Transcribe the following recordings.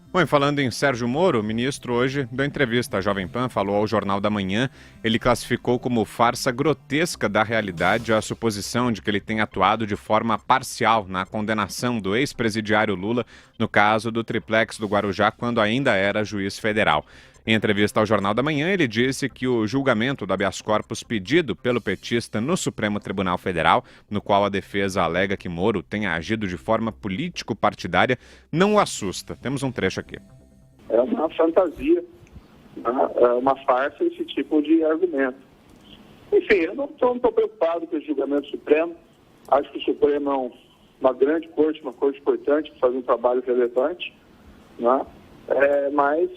Bom, e falando em Sérgio Moro, o ministro hoje deu entrevista à Jovem Pan, falou ao Jornal da Manhã. Ele classificou como farsa grotesca da realidade a suposição de que ele tenha atuado de forma parcial na condenação do ex-presidiário Lula no caso do triplex do Guarujá, quando ainda era juiz federal. Em entrevista ao Jornal da Manhã, ele disse que o julgamento do habeas corpus pedido pelo petista no Supremo Tribunal Federal, no qual a defesa alega que Moro tenha agido de forma político-partidária, não o assusta. Temos um trecho aqui. É uma fantasia, né? É uma farsa esse tipo de argumento. Enfim, eu não estou preocupado com o julgamento Supremo. Acho que o Supremo é uma grande corte, uma corte importante, que faz um trabalho relevante, né? Mas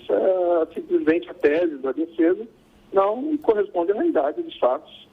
simplesmente a tese da defesa não corresponde à realidade dos fatos.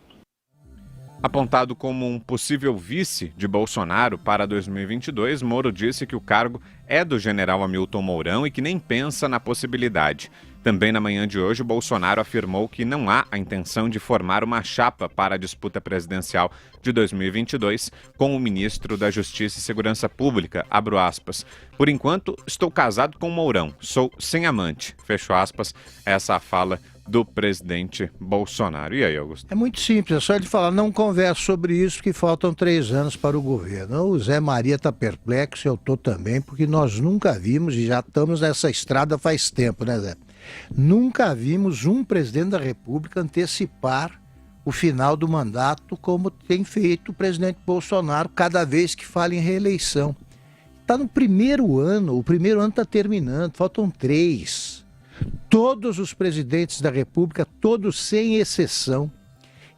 Apontado como um possível vice de Bolsonaro para 2022, Moro disse que o cargo é do general Hamilton Mourão e que nem pensa na possibilidade. Também na manhã de hoje, Bolsonaro afirmou que não há a intenção de formar uma chapa para a disputa presidencial de 2022 com o ministro da Justiça e Segurança Pública, abro aspas. Por enquanto, estou casado com Mourão, sou sem amante, fecho aspas, essa é a fala do presidente Bolsonaro. E aí, Augusto? É muito simples, é só ele falar, não converso sobre isso, que faltam 3 anos para o governo. O Zé Maria está perplexo, eu estou também, porque nós nunca vimos, e já estamos nessa estrada faz tempo, né, Zé? Nunca vimos um presidente da República antecipar o final do mandato como tem feito o presidente Bolsonaro cada vez que fala em reeleição. Está no primeiro ano, o primeiro ano está terminando, faltam 3. Todos os presidentes da República, todos sem exceção,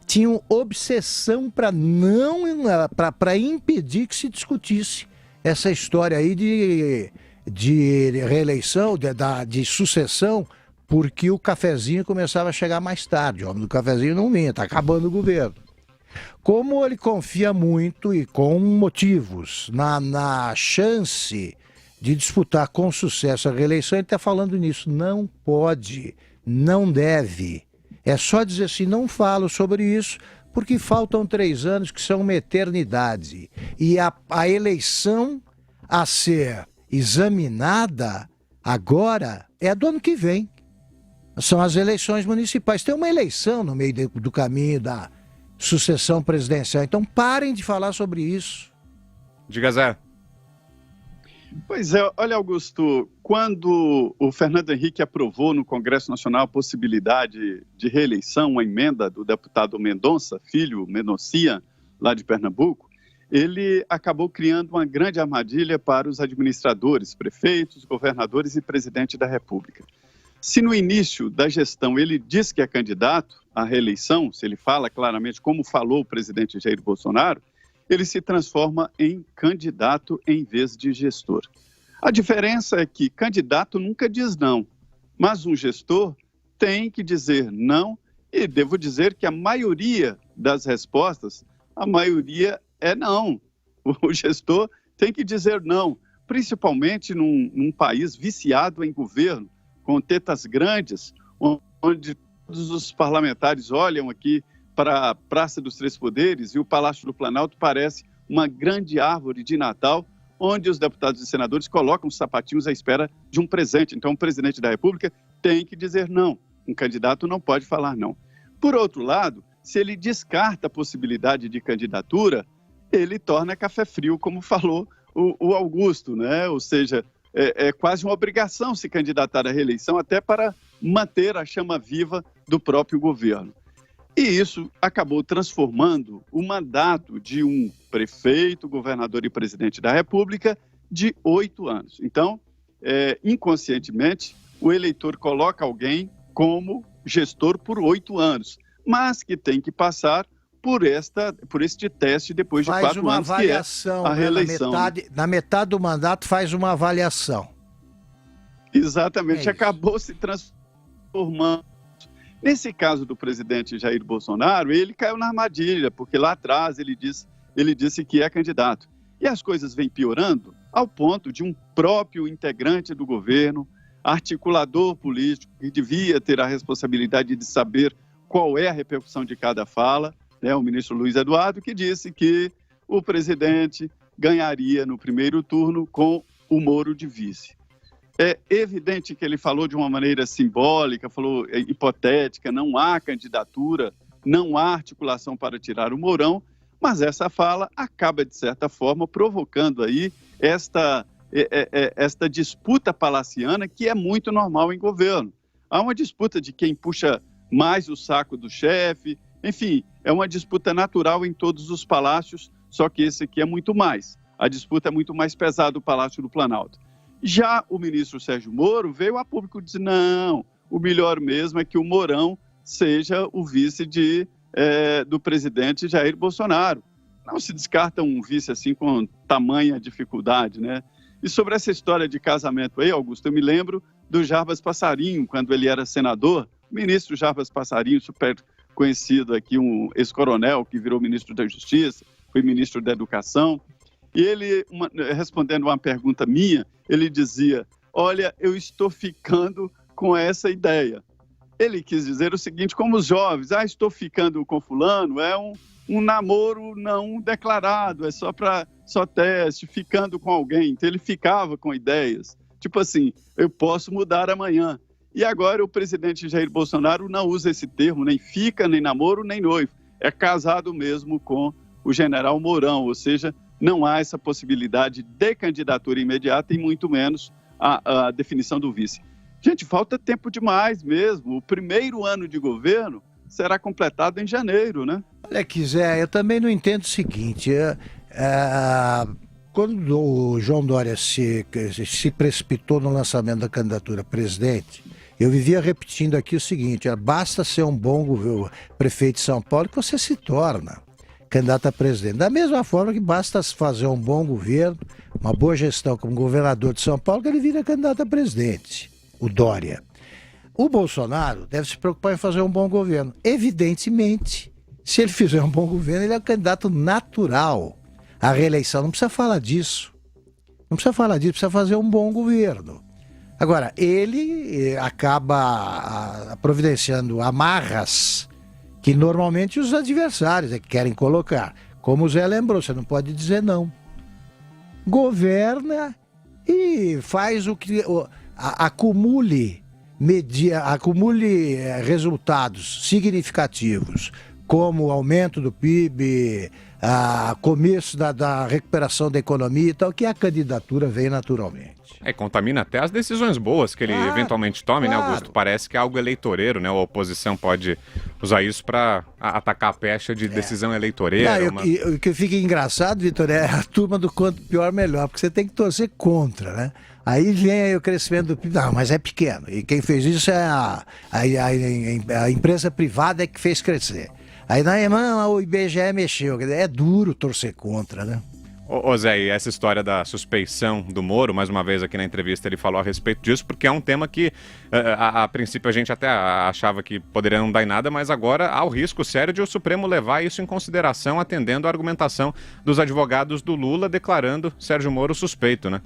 tinham obsessão para impedir que se discutisse essa história aí de reeleição, de sucessão, porque o cafezinho começava a chegar mais tarde. O homem do cafezinho não vinha, está acabando o governo. Como ele confia muito e com motivos na chance de disputar com sucesso a reeleição, ele está falando nisso. Não pode, não deve. É só dizer assim, não falo sobre isso, porque faltam 3 anos que são uma eternidade. E a eleição a ser examinada agora é do ano que vem. São as eleições municipais. Tem uma eleição no meio do caminho da sucessão presidencial. Então parem de falar sobre isso. Diga, Zé. Pois é, olha, Augusto, quando o Fernando Henrique aprovou no Congresso Nacional a possibilidade de reeleição, uma emenda do deputado Mendonça, filho Mendoncinha, lá de Pernambuco, ele acabou criando uma grande armadilha para os administradores, prefeitos, governadores e presidente da República. Se no início da gestão ele diz que é candidato à reeleição, se ele fala claramente como falou o presidente Jair Bolsonaro, ele se transforma em candidato em vez de gestor. A diferença é que candidato nunca diz não, mas um gestor tem que dizer não, e devo dizer que a maioria das respostas, a maioria é não. O gestor tem que dizer não, principalmente num país viciado em governo, com tetas grandes, onde todos os parlamentares olham aqui para a Praça dos Três Poderes e o Palácio do Planalto parece uma grande árvore de Natal, onde os deputados e senadores colocam os sapatinhos à espera de um presente. Então, o presidente da República tem que dizer não. Um candidato não pode falar não. Por outro lado, se ele descarta a possibilidade de candidatura, ele torna café frio, como falou o Augusto, né? Ou seja, é quase uma obrigação se candidatar à reeleição, até para manter a chama viva do próprio governo. E isso acabou transformando o mandato de um prefeito, governador e presidente da República de 8 anos. Então, inconscientemente, o eleitor coloca alguém como gestor por 8 anos, mas que tem que passar por este teste depois de 4 anos, que é a reeleição. Na metade do mandato faz uma avaliação. Exatamente, acabou se transformando. Nesse caso do presidente Jair Bolsonaro, ele caiu na armadilha, porque lá atrás ele disse que é candidato. E as coisas vêm piorando ao ponto de um próprio integrante do governo, articulador político, que devia ter a responsabilidade de saber qual é a repercussão de cada fala, né, o ministro Luiz Eduardo, que disse que o presidente ganharia no primeiro turno com o Moro de vice. É evidente que ele falou de uma maneira simbólica, falou hipotética, não há candidatura, não há articulação para tirar o Mourão, mas essa fala acaba, de certa forma, provocando aí esta disputa palaciana que é muito normal em governo. Há uma disputa de quem puxa mais o saco do chefe, enfim, é uma disputa natural em todos os palácios, só que esse aqui é muito mais. A disputa é muito mais pesada do Palácio do Planalto. Já o ministro Sérgio Moro veio a público dizer, não, o melhor mesmo é que o Mourão seja o vice do presidente Jair Bolsonaro. Não se descarta um vice assim com tamanha dificuldade, né? E sobre essa história de casamento aí, Augusto, eu me lembro do Jarbas Passarinho, quando ele era senador, o ministro Jarbas Passarinho, super conhecido aqui, um ex-coronel que virou ministro da Justiça, foi ministro da Educação, e ele, respondendo uma pergunta minha, ele dizia, olha, eu estou ficando com essa ideia. Ele quis dizer o seguinte, como os jovens, estou ficando com fulano, é um namoro não declarado, é só teste, ficando com alguém. Então ele ficava com ideias, tipo assim, eu posso mudar amanhã. E agora o presidente Jair Bolsonaro não usa esse termo, nem fica, nem namoro, nem noivo. É casado mesmo com o general Mourão, ou seja, não há essa possibilidade de candidatura imediata e muito menos a definição do vice. Gente, falta tempo demais mesmo. O primeiro ano de governo será completado em janeiro, né? Olha, Zé, eu também não entendo o seguinte, quando o João Dória se precipitou no lançamento da candidatura a presidente, eu vivia repetindo aqui o seguinte, basta ser um bom prefeito de São Paulo que você se torna candidato a presidente. Da mesma forma que basta fazer um bom governo, uma boa gestão como governador de São Paulo, que ele vira candidato a presidente, o Dória. O Bolsonaro deve se preocupar em fazer um bom governo. Evidentemente, se ele fizer um bom governo, ele é um candidato natural à reeleição. Não precisa falar disso. Não precisa falar disso, precisa fazer um bom governo. Agora, ele acaba providenciando amarras que normalmente os adversários que querem colocar. Como o Zé lembrou, você não pode dizer não. Governa e faz o que... acumule resultados significativos, como o aumento do PIB, começo da recuperação da economia e tal, que a candidatura vem naturalmente. Contamina até as decisões boas que ele eventualmente tome, né, Augusto? Parece que é algo eleitoreiro, né? A oposição pode usar isso para atacar a pecha de decisão eleitoreira. O que fica engraçado, Vitor, é a turma do quanto pior, melhor, porque você tem que torcer contra, né? Aí vem o crescimento do PIB, mas é pequeno. E quem fez isso é a empresa privada que fez crescer. Aí o IBGE mexeu. É duro torcer contra, né? Ô Zé, e essa história da suspeição do Moro, mais uma vez aqui na entrevista ele falou a respeito disso, porque é um tema que a princípio a gente até achava que poderia não dar em nada, mas agora há o risco sério de o Supremo levar isso em consideração, atendendo a argumentação dos advogados do Lula, declarando Sérgio Moro suspeito, né?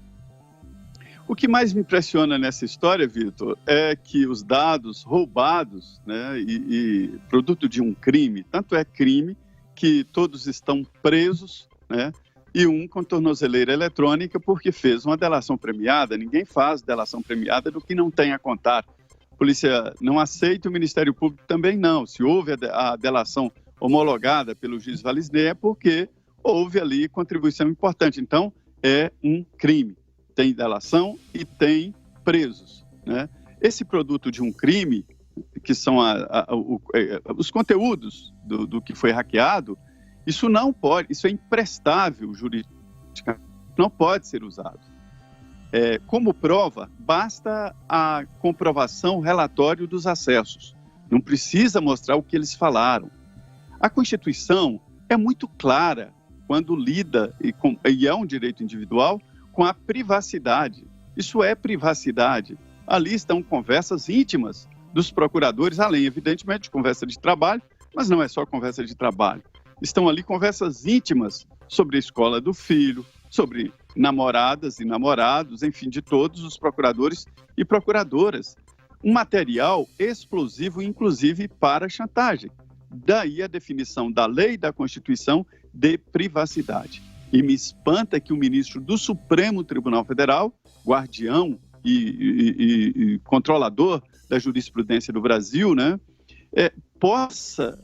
O que mais me impressiona nessa história, Vitor, é que os dados roubados, né, e produto de um crime, tanto é crime que todos estão presos, né, e um com tornozeleira eletrônica porque fez uma delação premiada. Ninguém faz delação premiada do que não tem a contar. A polícia não aceita, o Ministério Público também não. Se houve a delação homologada pelo juiz Valisney é porque houve ali contribuição importante. Então, é um crime. Tem delação e tem presos, né? Esse produto de um crime, que são os conteúdos do que foi hackeado, isso não pode, isso é imprestável juridicamente, não pode ser usado. Como prova, basta a comprovação, o relatório dos acessos. Não precisa mostrar o que eles falaram. A Constituição é muito clara quando lida, e é um direito individual, com a privacidade. Isso é privacidade. Ali estão conversas íntimas dos procuradores, além, evidentemente, de conversa de trabalho, mas não é só conversa de trabalho. Estão ali conversas íntimas sobre a escola do filho, sobre namoradas e namorados, enfim, de todos os procuradores e procuradoras. Um material explosivo, inclusive, para chantagem. Daí a definição da lei e da Constituição de privacidade. E me espanta que o ministro do Supremo Tribunal Federal, guardião e controlador da jurisprudência do Brasil, né, possa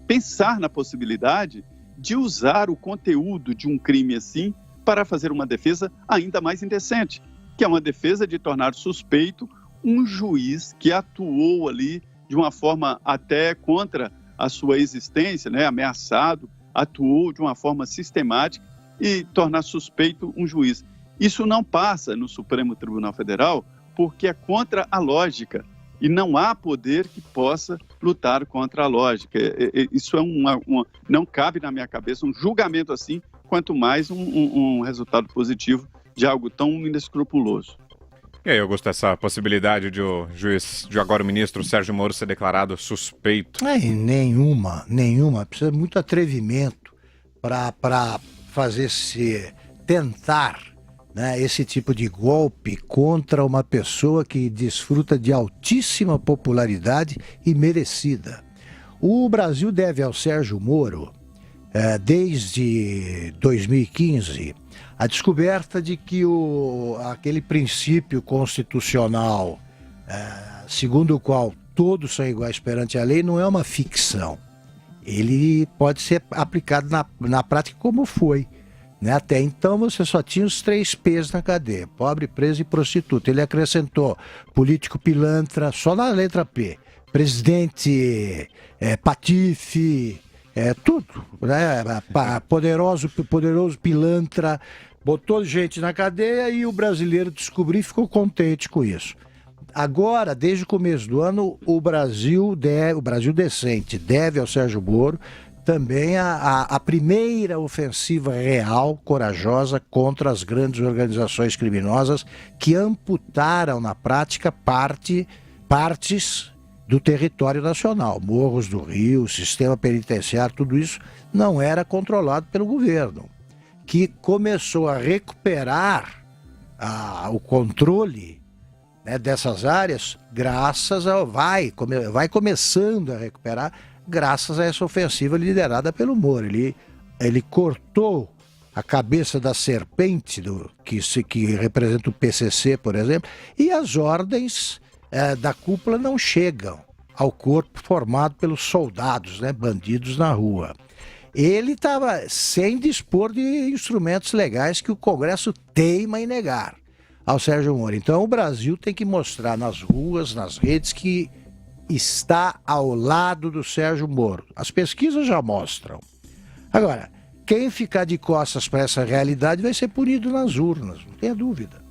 pensar na possibilidade de usar o conteúdo de um crime assim para fazer uma defesa ainda mais indecente, que é uma defesa de tornar suspeito um juiz que atuou ali de uma forma até contra a sua existência, né, ameaçado, atuou de uma forma sistemática e tornar suspeito um juiz. Isso não passa no Supremo Tribunal Federal porque é contra a lógica e não há poder que possa lutar contra a lógica. Isso não cabe na minha cabeça um julgamento assim, quanto mais um resultado positivo de algo tão inescrupuloso. E aí, Augusto, essa possibilidade de o juiz, de agora o ministro Sérgio Moro ser declarado suspeito? Nenhuma. Precisa de muito atrevimento para tentar, né, esse tipo de golpe contra uma pessoa que desfruta de altíssima popularidade e merecida. O Brasil deve ao Sérgio Moro, desde 2015, a descoberta de que aquele princípio constitucional, segundo o qual todos são iguais perante a lei, não é uma ficção. Ele pode ser aplicado na prática como foi. Né? Até então você só tinha os 3 P's na cadeia: pobre, preso e prostituta. Ele acrescentou político pilantra só na letra P, presidente patife, tudo, né? Poderoso pilantra, botou gente na cadeia e o brasileiro descobriu e ficou contente com isso. Agora, desde o começo do ano, o Brasil decente deve ao Sérgio Moro também a primeira ofensiva real, corajosa, contra as grandes organizações criminosas que amputaram na prática partes do território nacional. Morros do Rio, sistema penitenciário, tudo isso não era controlado pelo governo, que começou a recuperar o controle, né, dessas áreas, vai começando a recuperar graças a essa ofensiva liderada pelo Moro. Ele cortou a cabeça da serpente que representa o PCC, por exemplo, e as ordens da cúpula não chegam ao corpo formado pelos soldados, né, bandidos na rua. Ele estava sem dispor de instrumentos legais que o Congresso teima em negar ao Sérgio Moro. Então o Brasil tem que mostrar nas ruas, nas redes, que está ao lado do Sérgio Moro. As pesquisas já mostram. Agora, quem ficar de costas para essa realidade vai ser punido nas urnas, não tenha dúvida.